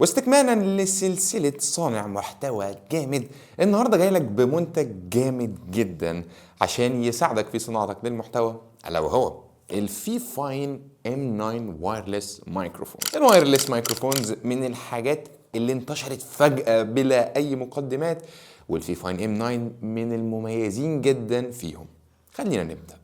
واستكمالا لسلسلة صانع محتوى جامد، النهاردة جاي لك بمنتج جامد جدا عشان يساعدك في صناعتك للمحتوى، ألا وهو الفي فاين M9 وايرلس مايكروفون. الوايرلس مايكروفونز من الحاجات اللي انتشرت فجأة بلا أي مقدمات، والفي فاين M9 من المميزين جدا فيهم. خلينا نبدأ.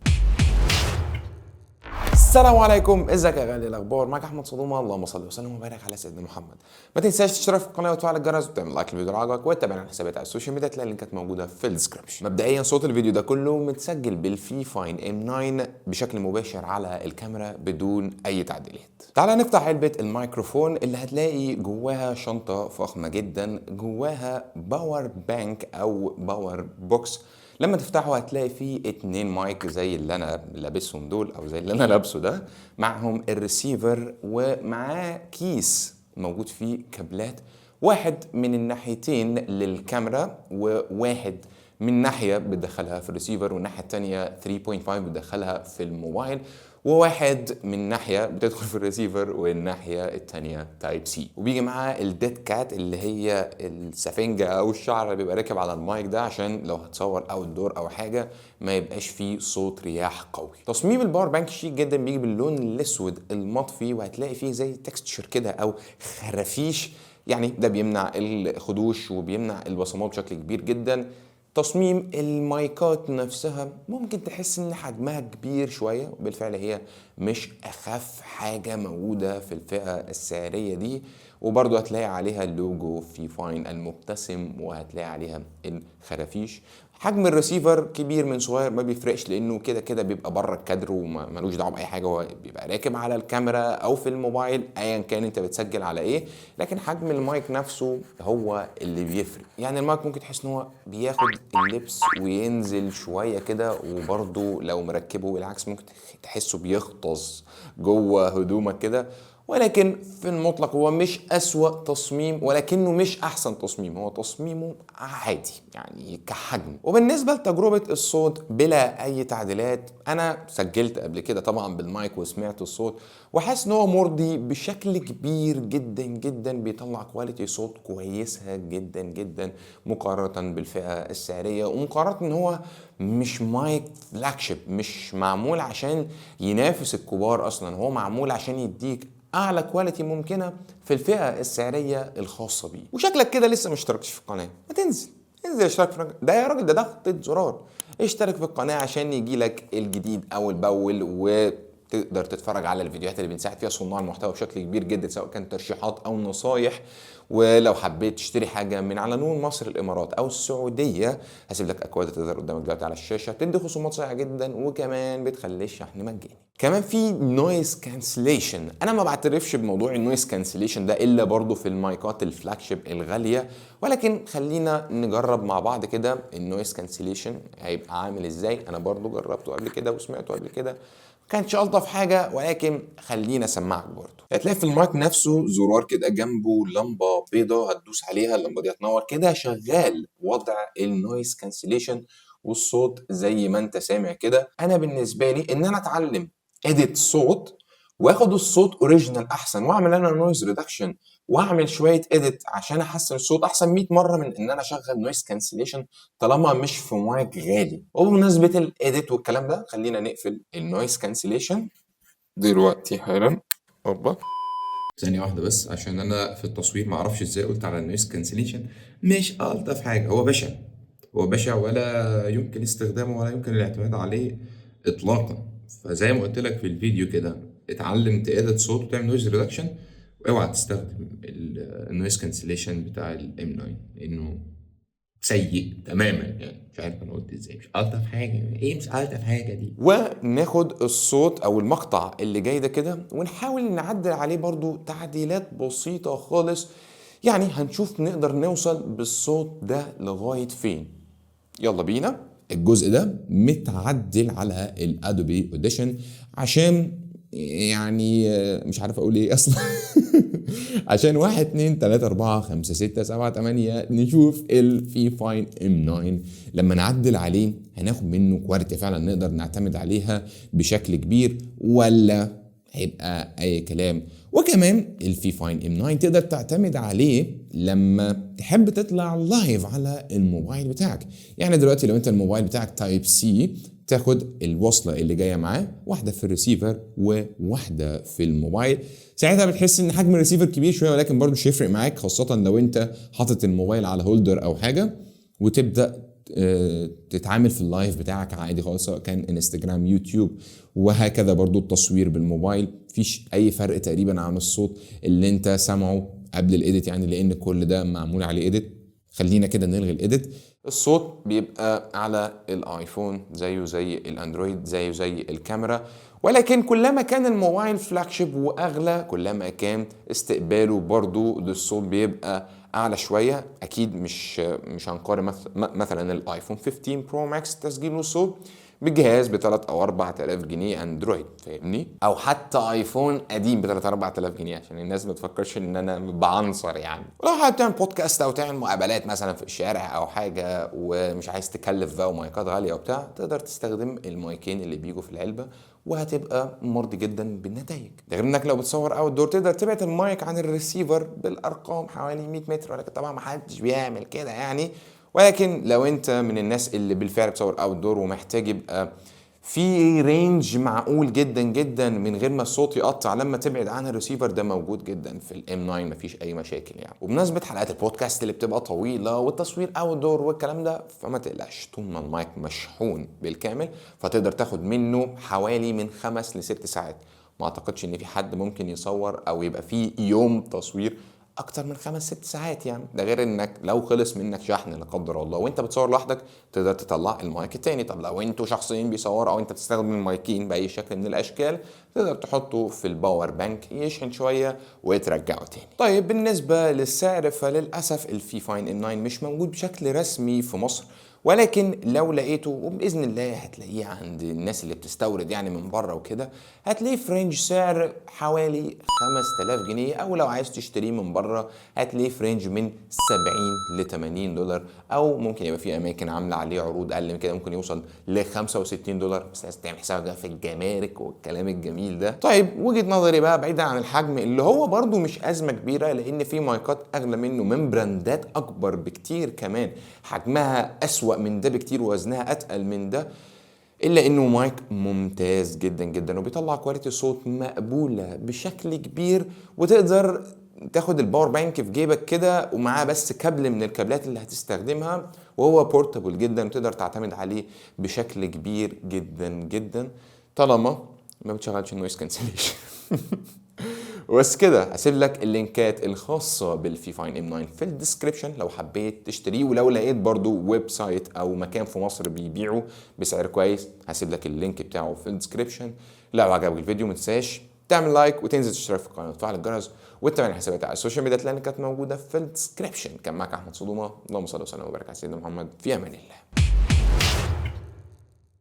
السلام عليكم، ازيك يا غالي؟ الاخبار معاك احمد صدومه. اللهم صل وسلم وبارك على سيدنا محمد. ما تنساش تشترك في القناه وتفعل الجرس وتعمل لايك للفيديو اللي عجبك، وتتابعنا على حسابات على السوشيال ميديا، تلاقي اللينكات موجوده في الديسكربشن. مبدئيا صوت الفيديو ده كله متسجل بالفي فاين M9 بشكل مباشر على الكاميرا بدون اي تعديلات. تعالى نفتح علبه الميكروفون اللي هتلاقي جواها شنطه فخمه جدا، جواها باور بانك او باور بوكس. لما تفتحه هتلاقي فيه 2 مايك زي اللي انا لابسهم دول او زي اللي انا لابسه ده، معهم الريسيفر ومعاه كيس موجود فيه كابلات، واحد من الناحيتين للكاميرا وواحد من ناحية بتدخلها في الريسيفر والناحية التانية 3.5 بتدخلها في الموبايل، وواحد من ناحية بتدخل في الريسيفر والناحية التانية تايب سي. وبيجي معاه الديد كات اللي هي السفنجة او الشعر اللي بيبقى راكب على المايك ده، عشان لو هتصور او الدور او حاجة ما يبقاش فيه صوت رياح قوي. تصميم الباور بانك شيك جدا، بيجي باللون الاسود المطفي، وهتلاقي فيه زي تكستشر كده او خرافيش، يعني ده بيمنع الخدوش وبيمنع البصمات بشكل كبير جدا. تصميم المايكات نفسها ممكن تحس ان حجمها كبير شوية، وبالفعل هي مش اخف حاجة موجودة في الفئة السعرية دي. وبرضه هتلاقي عليها اللوجو في فاين المبتسم، وهتلاقي عليها الخرافيش. حجم الريسيفر كبير من صغير ما بيفرقش، لانه كده كده بيبقى بره الكادر وملوش دعوه باي حاجه، هو بيبقى راكب على الكاميرا او في الموبايل ايا كان انت بتسجل على ايه. لكن حجم المايك نفسه هو اللي بيفرق. يعني المايك ممكن تحس ان هو بياخد اللبس وينزل شويه كده، وبرضه لو مركبه بالعكس ممكن تحسه بيغطس جوه هدومك كده. ولكن في المطلق هو مش أسوأ تصميم، ولكنه مش أحسن تصميم، هو تصميمه عادي يعني كحجم. وبالنسبة لتجربة الصوت بلا أي تعديلات، أنا سجلت قبل كده طبعا بالمايك وسمعت الصوت، وحاسس إن هو مرضي بشكل كبير جدا جدا، بيطلع كواليتي صوت كويسة جدا جدا مقارنة بالفئة السعرية، ومقارنة إن هو مش مايك فلاج شيب، مش معمول عشان ينافس الكبار أصلا، هو معمول عشان يديك اعلى كواليتي ممكنه في الفئه السعريه الخاصه بيه. وشكلك كده لسه ما اشتركتش في القناه، ما انزل اشترك في القناه ده يا راجل، ده ضغطة زرار. اشترك في القناه عشان يجي لك الجديد اول باول، وتقدر تتفرج على الفيديوهات اللي بنساعد فيها صناع المحتوى بشكل كبير جدا، سواء كان ترشيحات او نصايح. ولو حبيت تشتري حاجه من على نون مصر الامارات او السعوديه، هسيب لك اكواد تظهر قدامك دلوقتي على الشاشه، بتدي خصومات صحيحه جدا، وكمان بتخلي الشحن مجاني. كمان في نويز كانسليشن. انا ما بعترفش بموضوع النويز كانسليشن ده الا برضه في المايكات الفلاج شيب الغاليه، ولكن خلينا نجرب مع بعض كده النويز كانسليشن هيبقى عامل ازاي. انا برضه جربته قبل كده وسمعته قبل كده، كانش الطف حاجه، ولكن خلينا اسمعك برضه. هتلاقي في المايك نفسه زرار كده جنبه لمبه بيضه، هتدوس عليها اللمبه دي هتنور كده، شغال وضع النويز كانسليشن، والصوت زي ما انت سامع كده. انا بالنسبه لي ان انا اتعلم اديت صوت واخد الصوت اوريجينال احسن، واعمل انا نويز ريدكشن واعمل شويه اديت عشان احسن الصوت احسن 100 مره من ان انا اشغل نويز كانسليشن طالما مش في مايك غالي. وبمناسبه الاديت والكلام ده، خلينا نقفل النويز كانسليشن دلوقتي حالا. اوبا، ثانية واحدة بس، عشان أنا في التصوير معرفش إزاي قلت على النويز كانسليشن. مش ألطف حاجة، هو بشع، هو بشع ولا يمكن استخدامه ولا يمكن الاعتماد عليه إطلاقا. فزي ما قلت لك في الفيديو كده، اتعلم تقادة صوت وتعمل نويز ريدكشن، واوعى تستخدم النويز كانسليشن بتاع الام 9 لأنه سيء تماما. يعني مش عارف انا قلت ازاي مش الطف حاجه، ايه مش الطف حاجه دي. وناخد الصوت او المقطع اللي جاي ده كده، ونحاول نعدل عليه برضو تعديلات بسيطه خالص، يعني هنشوف نقدر نوصل بالصوت ده لغايه فين. يلا بينا. الجزء ده متعدل على الادوبي اوديشن عشان يعني مش عارف اقول ايه اصلا عشان 1 2 3 4 5 6 7 8 نشوف الفي فاين M9 لما نعدل عليه هناخد منه كواليتي فعلا نقدر نعتمد عليها بشكل كبير، ولا هيبقى اي كلام. وكمان الفي فاين ام 9 تقدر تعتمد عليه لما تحب تطلع لايف على الموبايل بتاعك. يعني دلوقتي لو انت الموبايل بتاعك تايب سي، تاخد الوصله اللي جايه معاه، واحده في الريسيفر وواحده في الموبايل. ساعتها بتحس ان حجم الريسيفر كبير شويه، ولكن برضه مش هيفرق معاك، خاصه لو انت حاطط الموبايل على هولدر او حاجه وتبدا تتعامل في اللايف بتاعك عادي خالص، سواء كان انستجرام، يوتيوب، وهكذا. برضو التصوير بالموبايل مفيش اي فرق تقريبا عن الصوت اللي انت سامعه قبل الايديت، يعني لان كل ده معمول عليه ايديت. خلينا كده نلغي الايديت. الصوت بيبقى على الايفون زيه زي الاندرويد، زيه زي الكاميرا، ولكن كلما كان الموبايل فلاج شيب واغلى، كلما كان استقباله برضو للصوت بيبقى اعلى شويه. اكيد مش هنقارن مثلا الايفون 15 برو ماكس تسجيله الصوت بجهاز ب 3 او 4000 جنيه اندرويد، فاهمني؟ او حتى ايفون قديم ب 3 4000 جنيه، عشان الناس ما تفكرش ان انا بعنصر يعني. لو حابب تعمل بودكاست او تعمل مقابلات مثلا في الشارع او حاجه، ومش عايز تكلف بقى ومايكات غاليه وبتاع، تقدر تستخدم المايكين اللي بيجوا في العلبه، وهتبقى مرضي جدا بالنتائج. ده غير انك لو بتصور اوت دور تقدر تبعت المايك عن الريسيفر بالارقام حوالي 100 متر، ولكن طبعا ما حدش بيعمل كده يعني. ولكن لو انت من الناس اللي بالفعل بتصور اوت دور ومحتاج يبقى في رينج معقول جدا جدا من غير ما الصوت يقطع لما تبعد عن الريسيفر، ده موجود جدا في الام 9، مفيش اي مشاكل يعني. وبمناسبه حلقات البودكاست اللي بتبقى طويله والتصوير اوت دور والكلام ده، فما تقلقش، طول ما المايك مشحون بالكامل فتقدر تاخد منه حوالي من 5 ل6 ساعات. ما اعتقدش ان في حد ممكن يصور او يبقى فيه يوم تصوير اكتر من 5-6 ساعات يعني. ده غير انك لو خلص منك شحن لا قدر الله وانت بتصور لوحدك، تقدر تطلع المايك التاني. طب لو انتوا شخصين بيصوروا او انت بتستخدم المايكين باي شكل من الاشكال، تقدر تحطه في الباور بانك يشحن شويه وترجعه تاني. طيب بالنسبه للسعر، فللاسف الفي فاين ام 9 مش موجود بشكل رسمي في مصر، ولكن لو لقيته، وباذن الله هتلاقيه عند الناس اللي بتستورد يعني من بره وكده، هتلاقيه في رينج سعر حوالي 5000 جنيه، او لو عايز تشتريه من بره هتلاقيه في رينج من 70 ل 80 دولار، او ممكن يبقى في اماكن عامله عليه عروض اقل من كده، ممكن يوصل ل 65 دولار، بس لازم تعمل حسابك في الجمارك والكلام الجميل ده. طيب وجهه نظري بقى، بعيدا عن الحجم اللي هو برده مش ازمه كبيره، لان في مايكات اغلى منه من براندات اكبر بكتير كمان، حجمها اسوأ من ده بكتير ووزنها اتقل من ده، الا انه مايك ممتاز جدا جدا وبيطلع كواليتي صوت مقبوله بشكل كبير. وتقدر تاخد الباور بانك في جيبك كده ومعاه بس كابل من الكابلات اللي هتستخدمها، وهو بورتابل جدا وتقدر تعتمد عليه بشكل كبير جدا جدا، طالما ما بتشغلش النويز كانسليشن. بس كده هسيب لك اللينكات الخاصة بالفي فاين ام 9 في الديسكريبشن لو حبيت تشتريه، ولو لقيت برضو ويب سايت او مكان في مصر بيبيعه بسعر كويس هسيب لك اللينك بتاعه في الديسكريبشن. لو عجبك الفيديو ما تنساش تعمل لايك وتنزل تشترك في القناة وتفعل الجرس وتتابع الحسابات على السوشيال ميديا اللي كانت موجودة في الديسكريبشن. كان معاك احمد صدومة، اللهم صل وسلم وبارك على سيدنا محمد، في امان الله.